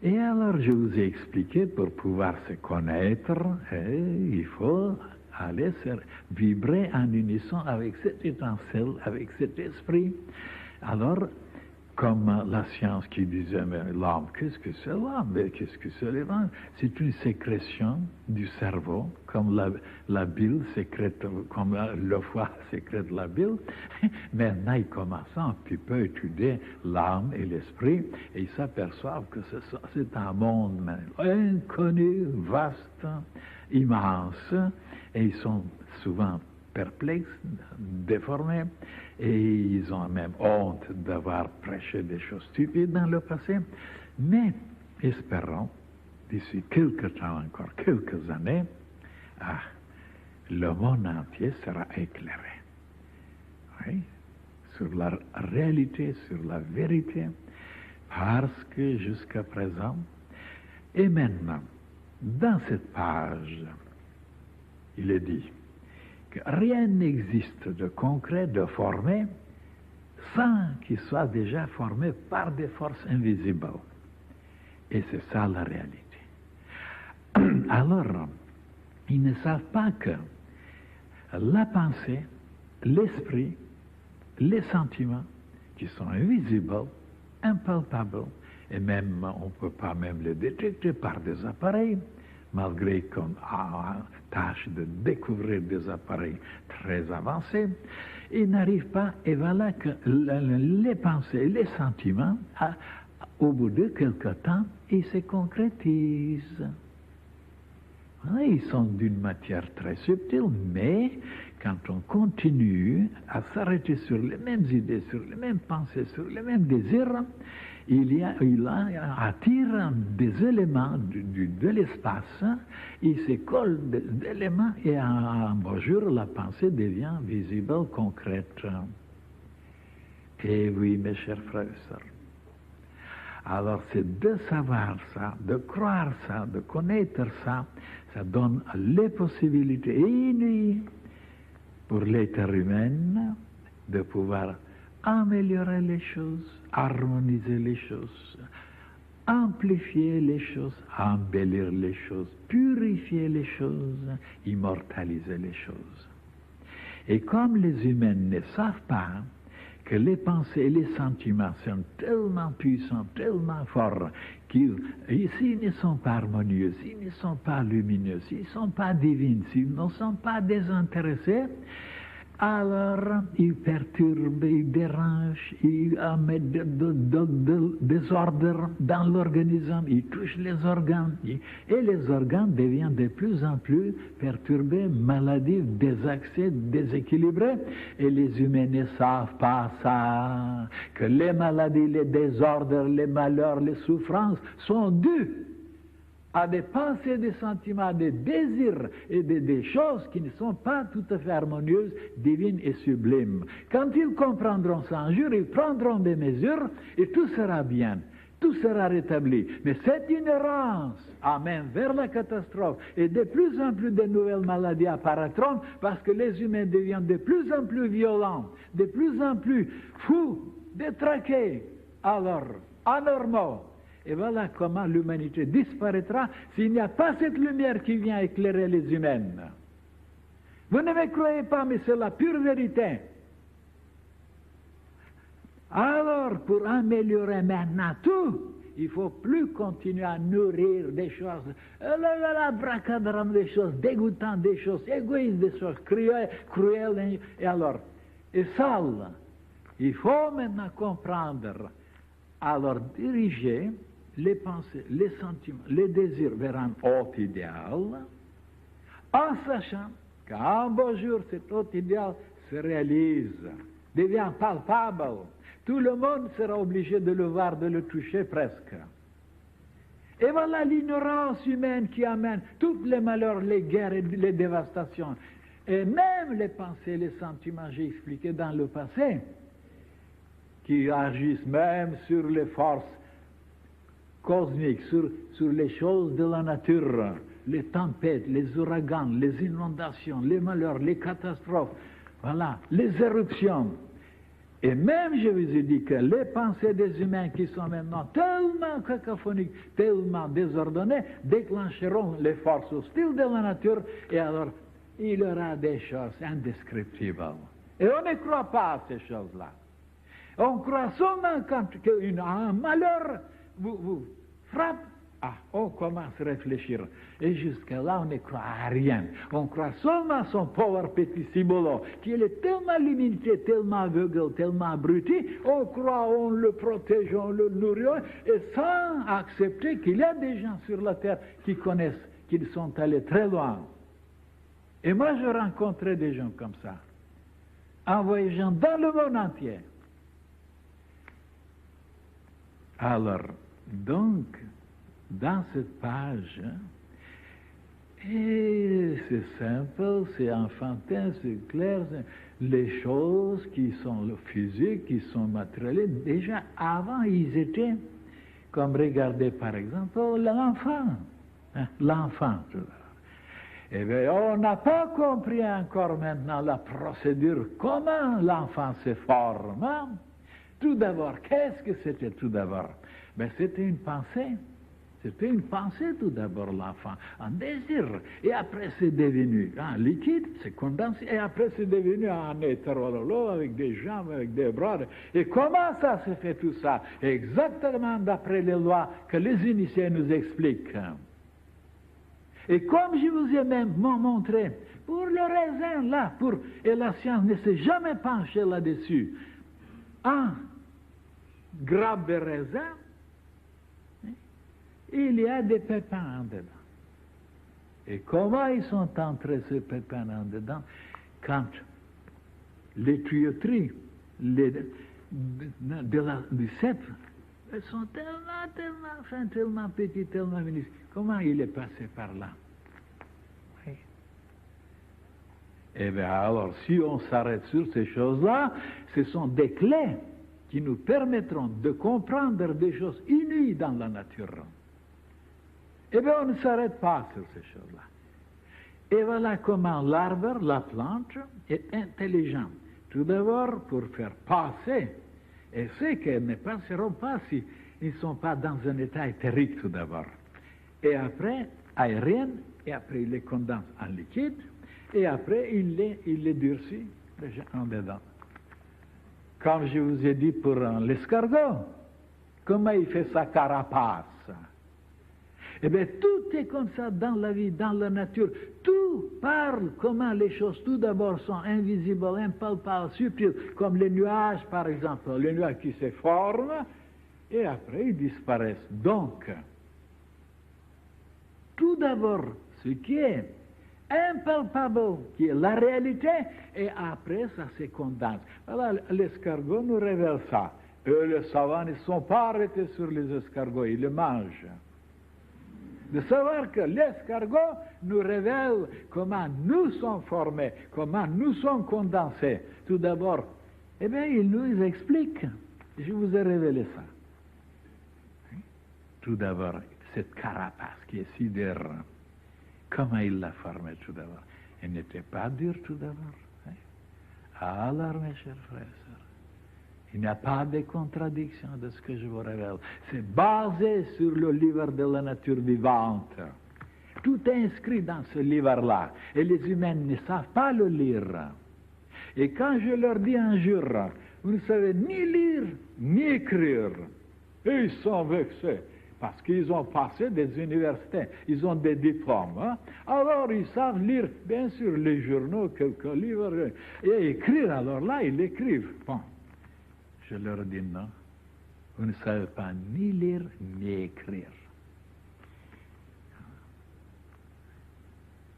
Et alors, je vous ai expliqué, pour pouvoir se connaître, il faut aller vibrer en unisson avec cette étincelle, avec cet esprit. Alors, comme la science qui disait, mais l'âme, qu'est-ce que c'est l'âme? Mais qu'est-ce que c'est l'âme? C'est une sécrétion du cerveau, comme la bile sécrète, comme le foie sécrète la bile. Maintenant, ils commencent un petit peu à étudier l'âme et l'esprit, et ils s'aperçoivent que c'est un monde inconnu, vaste, immense, et ils sont souvent perplexes, déformés, et ils ont même honte d'avoir prêché des choses stupides dans le passé. Mais espérons, d'ici quelques temps encore, quelques années, le monde entier sera éclairé. Oui, sur la réalité, sur la vérité, parce que jusqu'à présent, et maintenant, dans cette page, il est dit que rien n'existe de concret, de formé, sans qu'il soit déjà formé par des forces invisibles. Et c'est ça la réalité. Alors, ils ne savent pas que la pensée, l'esprit, les sentiments, qui sont invisibles, impalpables, et même, on ne peut pas même les détecter par des appareils, malgré qu'on a tâche de découvrir des appareils très avancés, ils n'arrivent pas, et voilà que les pensées, les sentiments, au bout de quelque temps, ils se concrétisent. Voilà, ils sont d'une matière très subtile, mais quand on continue à s'arrêter sur les mêmes idées, sur les mêmes pensées, sur les mêmes désirs, il attire des éléments de l'espace, il se colle des éléments et un beau jour, la pensée devient visible, concrète. Et oui, mes chers frères et sœurs. Alors c'est de savoir ça, de croire ça, de connaître ça, ça donne les possibilités inouïes pour l'être humain de pouvoir améliorer les choses, harmoniser les choses, amplifier les choses, embellir les choses, purifier les choses, immortaliser les choses. Et comme les humains ne savent pas que les pensées et les sentiments sont tellement puissants, tellement forts, qu'ils, s'ils ne sont pas harmonieux, s'ils ne sont pas lumineux, s'ils ne sont pas divins, s'ils ne sont pas désintéressés, alors ils perturbent, ils dérangent, ils mettent des ordres dans l'organisme, ils touchent les organes, et les organes deviennent de plus en plus perturbés, maladifs, désaxés, déséquilibrés, et les humains ne savent pas ça, que les maladies, les désordres, les malheurs, les souffrances sont dus à des pensées, des sentiments, des désirs et des choses qui ne sont pas tout à fait harmonieuses, divines et sublimes. Quand ils comprendront ça un jour, ils prendront des mesures et tout sera bien, tout sera rétabli. Mais cette ignorance amène vers la catastrophe et de plus en plus de nouvelles maladies apparaîtront parce que les humains deviennent de plus en plus violents, de plus en plus fous, détraqués, alors anormaux. Et voilà comment l'humanité disparaîtra s'il n'y a pas cette lumière qui vient éclairer les humains. Vous ne me croyez pas, mais c'est la pure vérité. Alors, pour améliorer maintenant tout, il ne faut plus continuer à nourrir des choses, bracadram, des choses dégoûtantes, des choses égoïstes, des choses cruelles, et sales. Il faut maintenant comprendre, alors diriger les pensées, les sentiments, les désirs vers un haut idéal, en sachant qu'un beau jour, cet haut idéal se réalise, devient palpable. Tout le monde sera obligé de le voir, de le toucher presque. Et voilà l'ignorance humaine qui amène tous les malheurs, les guerres et les dévastations. Et même les pensées, les sentiments, j'ai expliqué dans le passé, qui agissent même sur les forces cosmiques, sur les choses de la nature, les tempêtes, les ouragans, les inondations, les malheurs, les catastrophes, voilà, les éruptions. Et même, je vous ai dit que les pensées des humains qui sont maintenant tellement cacophoniques, tellement désordonnées, déclencheront les forces hostiles de la nature, et alors il y aura des choses indescriptibles. Et on ne croit pas à ces choses-là. On croit seulement quand un malheur vous frappe. Ah, on commence à réfléchir. Et jusqu'à là, on ne croit à rien. On croit seulement à son pauvre petit cibolo, qui est tellement limité, tellement aveugle, tellement abruti. On croit, on le protège, on le nourrit, et sans accepter qu'il y a des gens sur la terre qui connaissent, qu'ils sont allés très loin. Et moi, je rencontrais des gens comme ça, en voyageant dans le monde entier. Alors, donc, dans cette page, et c'est simple, c'est enfantin, c'est clair, les choses qui sont physiques, qui sont matérielles, déjà avant ils étaient, comme regardez par exemple l'enfant, l'enfant. Eh bien, on n'a pas compris encore maintenant la procédure, comment l'enfant se forme. Tout d'abord, qu'est-ce que c'était tout d'abord? Ben, c'était une pensée. C'était une pensée tout d'abord, l'enfant, un désir. Et après, c'est devenu un liquide, c'est condensé, et après, c'est devenu un hétérololo avec des jambes, avec des bras. Et comment ça se fait tout ça? Exactement d'après les lois que les initiés nous expliquent. Et comme je vous ai même montré, pour le raisin là, et la science ne s'est jamais penchée là-dessus, un grappe de raisin, il y a des pépins en dedans. Et comment ils sont entrés, ces pépins en dedans? Quand les tuyauteries du cèpe, elles sont tellement petites, tellement minuscules. Comment il est passé par là? Oui. Eh bien, alors, si on s'arrête sur ces choses-là, ce sont des clés qui nous permettront de comprendre des choses inouïes dans la nature. Eh bien, on ne s'arrête pas sur ces choses-là. Et voilà comment l'arbre, la plante, est intelligent. Tout d'abord, pour faire passer, et c'est qu'elles ne passeront pas s'ils ne sont pas dans un état éthérique tout d'abord. Et après, aérien, et après il les condense en liquide, et après il les durcit déjà en dedans. Comme je vous ai dit pour l'escargot, comment il fait sa carapace? Eh bien, tout est comme ça dans la vie, dans la nature. Tout parle comment les choses, tout d'abord, sont invisibles, impalpables, subtiles, comme les nuages, par exemple. Les nuages qui se forment, et après, ils disparaissent. Donc, tout d'abord, ce qui est impalpable, qui est la réalité, et après, ça se condense. Voilà, l'escargot nous révèle ça. Et les savants ne sont pas arrêtés sur les escargots, ils les mangent. De savoir que l'escargot nous révèle comment nous sommes formés, comment nous sommes condensés. Tout d'abord, eh bien, il nous explique. Je vous ai révélé ça. Tout d'abord, cette carapace qui est si dure, comment il l'a formée tout d'abord? Elle n'était pas dure tout d'abord. Alors, mes chers frères et sœurs, il n'y a pas de contradiction de ce que je vous révèle. C'est basé sur le livre de la nature vivante. Tout est inscrit dans ce livre-là. Et les humains ne savent pas le lire. Et quand je leur dis un jour, vous ne savez ni lire, ni écrire, et ils sont vexés. Parce qu'ils ont passé des universités, ils ont des diplômes. Hein? Alors ils savent lire, bien sûr, les journaux, quelques livres, et écrire. Alors là, ils écrivent. Bon. Je leur dis non, vous ne savez pas ni lire ni écrire.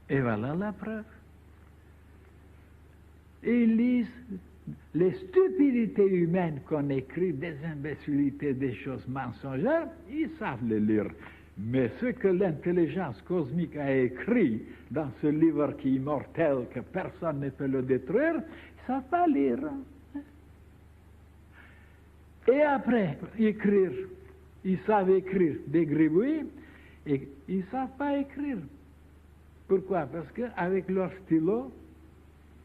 Et voilà la preuve. Ils lisent les stupidités humaines qu'on écrit, des imbécilités, des choses mensongères, ils savent les lire. Mais ce que l'intelligence cosmique a écrit dans ce livre qui est immortel, que personne ne peut le détruire, ils ne savent pas lire. Et après, écrire, ils savent écrire des gribouillis et ils ne savent pas écrire. Pourquoi? Parce qu'avec leur stylo,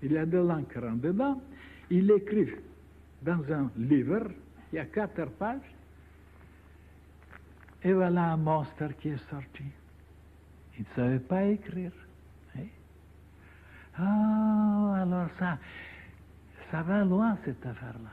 il y a de l'encre en dedans, ils écrivent dans un livre, il y a 4 pages, et voilà un monstre qui est sorti. Il ne savait pas écrire. Hein? Ah, alors ça va loin cette affaire-là.